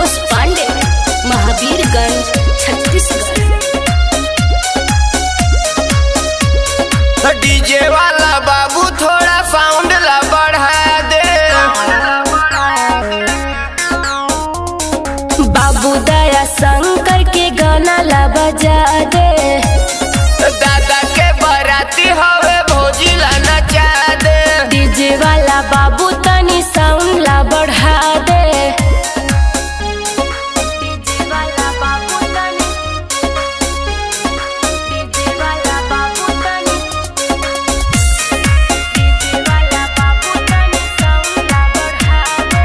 Santosh Pandey, Mahavirganj, Chhattisgarh. DJ वाला बाबू थोड़ा साउंड ला बढ़ा दे। बाबू दया शंकर के गाना ला बजा दे। दादा के बराती हवे भौजी ला नचा दे। डीजे वाला बाबू तनी साउंड ला बढ़ा दे। डीजे वाला बाबू तनी, डीजे वाला बाबू तनी, डीजे वाला बाबू तनी साउंड ला बढ़ा दे।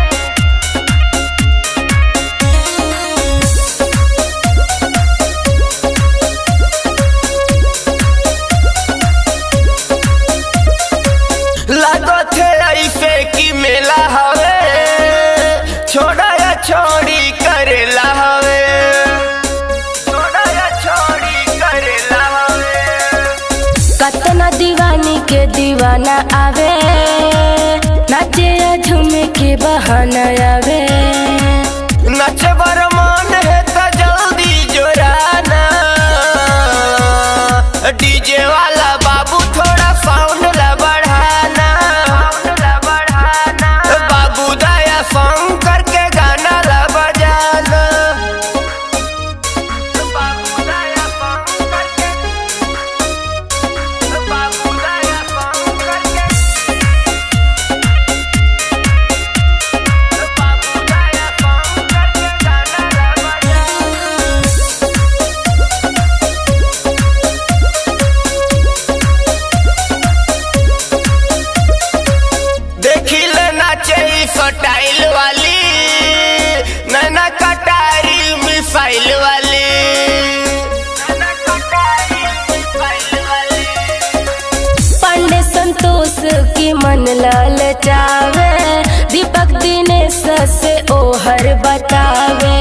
लागो थे ऐसे की मेला हवे, छोड़ा या छोड़ी करेला हवे, छोड़ा या छोड़ी करेला हवे। कतना दीवानी के दीवाना आवे, नाचे या झूमे के बहाना आवे। नचे बर मन है तो जल्दी जोराना। डीजे वाला बाबू थोड़ा साउंड ला बढ़ाना। बाबू दया शंकर के गाना ला बजाना। बाबू दया शंकर के, बाबू दया शंकर के, बाबू दया शंकर के गाना ला बजाना। देखी ले नाचे स्टाइल वाली, नैना कटारी मिसाइल वाली, नैना कटारी मिसाइल वाली। पांडे संतोष की मन ललचावे, दीपक दिनेश से ओहर बतावे।